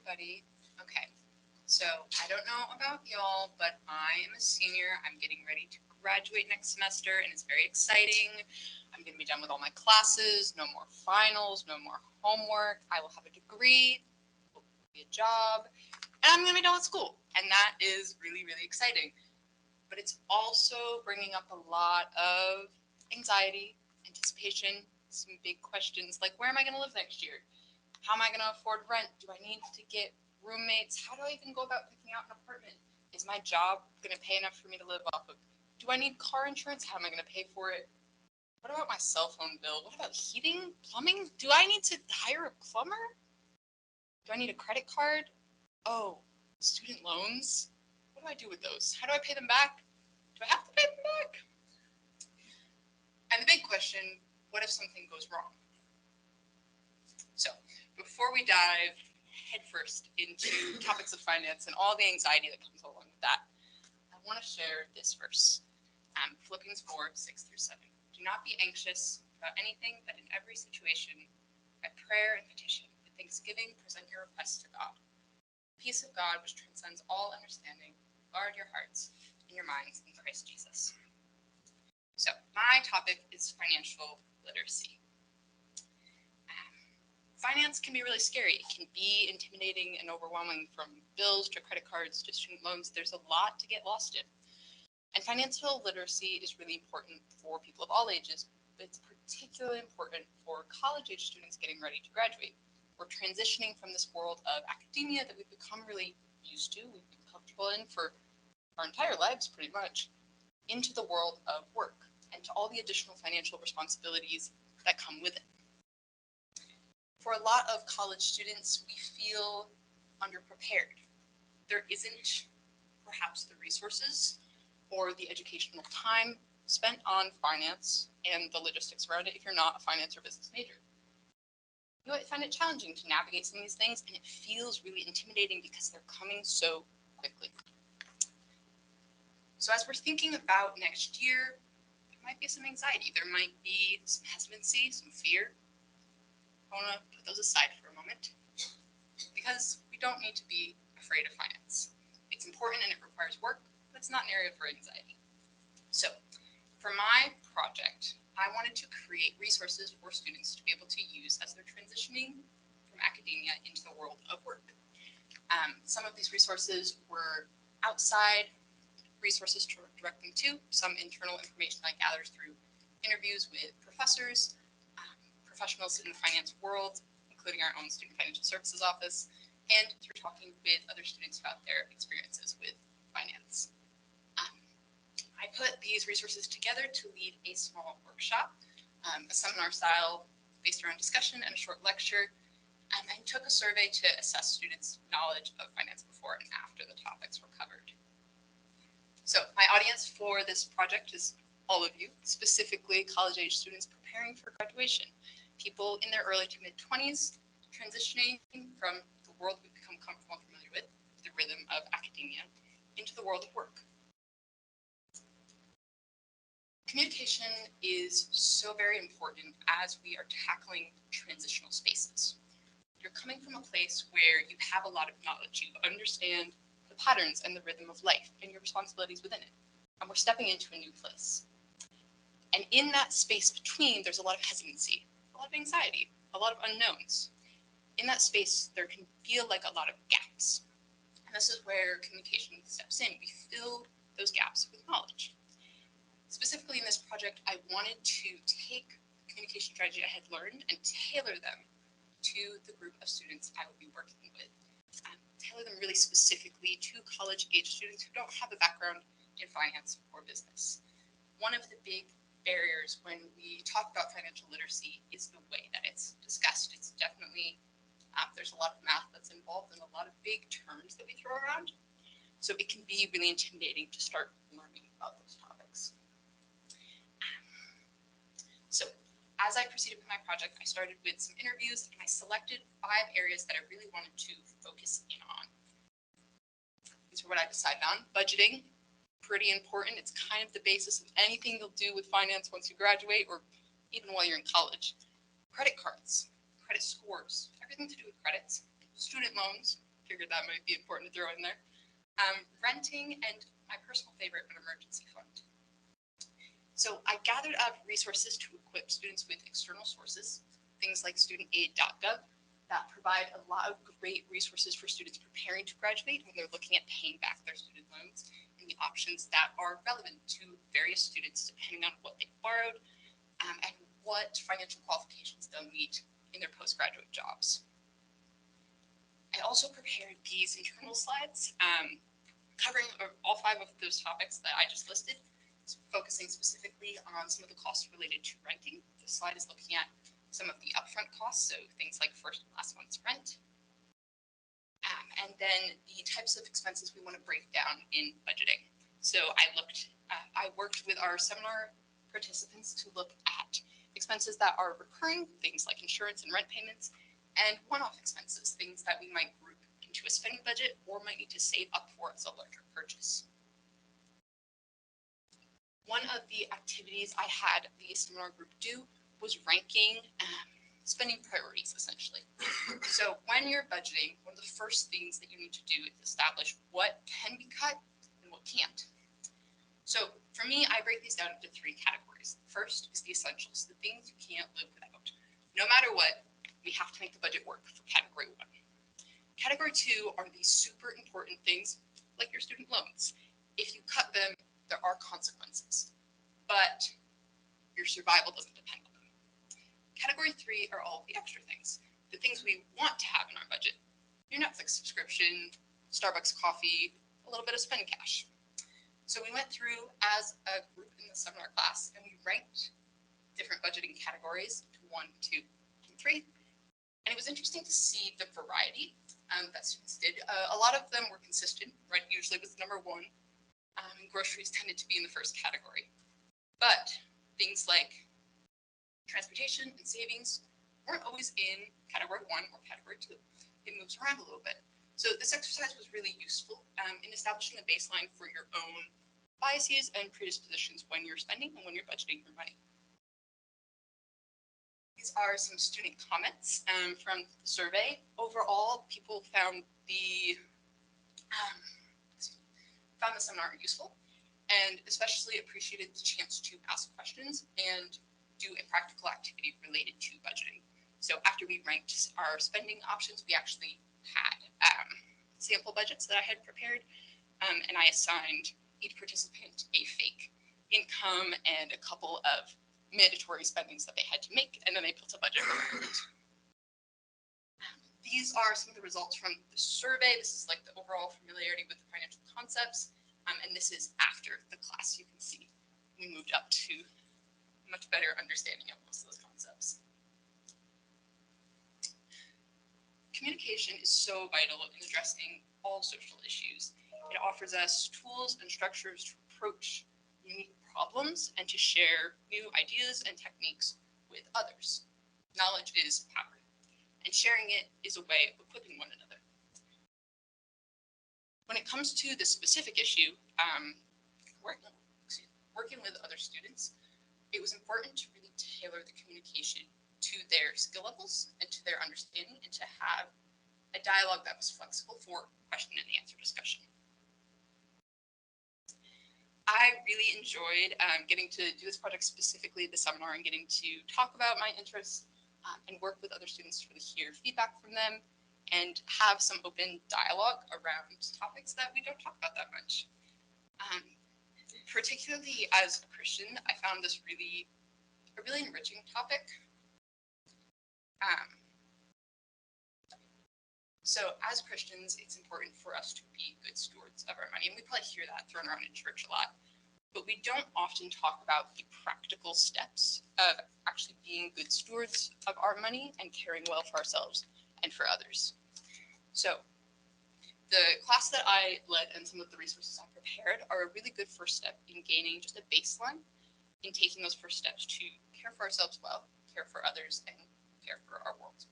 everybody. Okay, so I don't know about y'all, but I am a senior. I'm getting ready to graduate next semester, and it's very exciting. I'm going to be done with all my classes, no more finals, no more homework. I will have a degree, hopefully a job, and I'm going to be done with school. And that is really, really exciting. But it's also bringing up a lot of anxiety, anticipation, some big questions like, where am I going to live next year? How am I going to afford rent? Do I need to get roommates? How do I even go about picking out an apartment? Is my job going to pay enough for me to live off of? Do I need car insurance? How am I going to pay for it? What about my cell phone bill? What about heating, plumbing? Do I need to hire a plumber? Do I need a credit card? Oh, student loans? What do I do with those? How do I pay them back? Do I have to pay them back? And the big question, what if something goes wrong? So, before we dive headfirst into topics of finance and all the anxiety that comes along with that, I want to share this verse, Philippians 4, 6 through 7. Do not be anxious about anything, but in every situation, by prayer and petition, with thanksgiving, present your requests to God. The peace of God, which transcends all understanding, guard your hearts and your minds in Christ Jesus. So, my topic is financial literacy. Finance can be really scary. It can be intimidating and overwhelming, from bills to credit cards to student loans. There's a lot to get lost in. And financial literacy is really important for people of all ages, but it's particularly important for college-age students getting ready to graduate. We're transitioning from this world of academia that we've become really used to, we've been comfortable in for our entire lives pretty much, into the world of work and to all the additional financial responsibilities that come with it. For a lot of college students, we feel underprepared. There isn't perhaps the resources or the educational time spent on finance and the logistics around it if you're not a finance or business major. You might find it challenging to navigate some of these things, and it feels really intimidating because they're coming so quickly. So as we're thinking about next year, there might be some anxiety, there might be some hesitancy, some fear. I want to put those aside for a moment, because we don't need to be afraid of finance. It's important and it requires work, but it's not an area for anxiety. So, for my project, I wanted to create resources for students to be able to use as they're transitioning from academia into the world of work. Some of these resources were outside resources to direct them to, some internal information I gathered through interviews with professors, professionals in the finance world, including our own Student Financial Services Office, and through talking with other students about their experiences with finance. I put these resources together to lead a small workshop, a seminar style based around discussion and a short lecture, and I took a survey to assess students' knowledge of finance before and after the topics were covered. So my audience for this project is all of you, specifically college-age students preparing for graduation. People in their early to mid-20s, transitioning from the world we've become comfortable and familiar with, the rhythm of academia, into the world of work. Communication is so very important as we are tackling transitional spaces. You're coming from a place where you have a lot of knowledge, you understand the patterns and the rhythm of life and your responsibilities within it, and we're stepping into a new place. And in that space between, there's a lot of hesitancy, a lot of anxiety, a lot of unknowns. In that space, there can feel like a lot of gaps. And this is where communication steps in. We fill those gaps with knowledge. Specifically in this project, I wanted to take the communication strategy I had learned and tailor them to the group of students I would be working with. Tailor them really specifically to college-age students who don't have a background in finance or business. One of the big barriers when we talk about financial literacy is the way that it's discussed. It's definitely, there's a lot of math that's involved and a lot of big terms that we throw around. So it can be really intimidating to start learning about those topics. So as I proceeded with my project, I started with some interviews and I selected 5 areas that I really wanted to focus in on. These are what I decided on. Budgeting, pretty important. It's kind of the basis of anything you'll do with finance once you graduate or even while you're in college. Credit cards, credit scores, everything to do with credits, student loans, Figured that might be important to throw in there. Renting, and my personal favorite, an emergency fund. So I gathered up resources to equip students with external sources, things like studentaid.gov, that provide a lot of great resources for students preparing to graduate when they're looking at paying back their student loans and the options that are relevant to various students depending on what they borrowed and what financial qualifications they'll meet in their postgraduate jobs. I also prepared these internal slides covering all 5 of those topics that I just listed, focusing specifically on some of the costs related to renting. This slide is looking at some of the upfront costs, so things like first and last month's rent, and then the types of expenses we want to break down in budgeting. So I worked with our seminar participants to look at expenses that are recurring, things like insurance and rent payments, and one-off expenses, things that we might group into a spending budget or might need to save up for as a larger purchase. One of the activities I had the seminar group do was ranking spending priorities, essentially. So when you're budgeting, one of the first things that you need to do is establish what can be cut and what can't. So for me, I break these down into 3 categories. First is the essentials, the things you can't live without. No matter what, we have to make the budget work for category 1. Category 2 are these super important things like your student loans. If you cut them, there are consequences, but your survival doesn't depend on them. Category 3 are all the extra things, the things we want to have in our budget. Your Netflix subscription, Starbucks coffee, a little bit of spend cash. So we went through as a group in the seminar class and we ranked different budgeting categories to 1, 2, and 3. And it was interesting to see the variety that students did. A lot of them were consistent. Rent usually was number 1. Groceries tended to be in the first category. But things like transportation and savings weren't always in category 1 or category 2. It moves around a little bit. So this exercise was really useful in establishing a baseline for your own biases and predispositions when you're spending and when you're budgeting your money. These are some student comments from the survey. Overall, people found the seminar useful and especially appreciated the chance to ask questions and do a practical activity related to budgeting. So after we ranked our spending options, we actually had sample budgets that I had prepared, and I assigned each participant a fake income and a couple of mandatory spendings that they had to make, and then they built a budget around it. These are some of the results from the survey. This is like the overall familiarity with the financial concepts. And this is after the class. You can see we moved up to much better understanding of most of those concepts. Communication is so vital in addressing all social issues. It offers us tools and structures to approach unique problems and to share new ideas and techniques with others. Knowledge is power, and sharing it is a way of equipping one another. When it comes to the specific issue, working with other students, it was important to really tailor the communication to their skill levels and to their understanding, and to have a dialogue that was flexible for question and answer discussion. I really enjoyed getting to do this project specifically at the seminar and getting to talk about my interests and work with other students to really hear feedback from them and have some open dialogue around topics that we don't talk about that much. Particularly as a Christian, I found this a really enriching topic. So as Christians, it's important for us to be good stewards of our money, and we probably hear that thrown around in church a lot, but we don't often talk about the practical steps of actually being good stewards of our money and caring well for ourselves and for others. So the class that I led and some of the resources I prepared are a really good first step in gaining just a baseline in taking those first steps to care for ourselves well, care for others, and care for our world.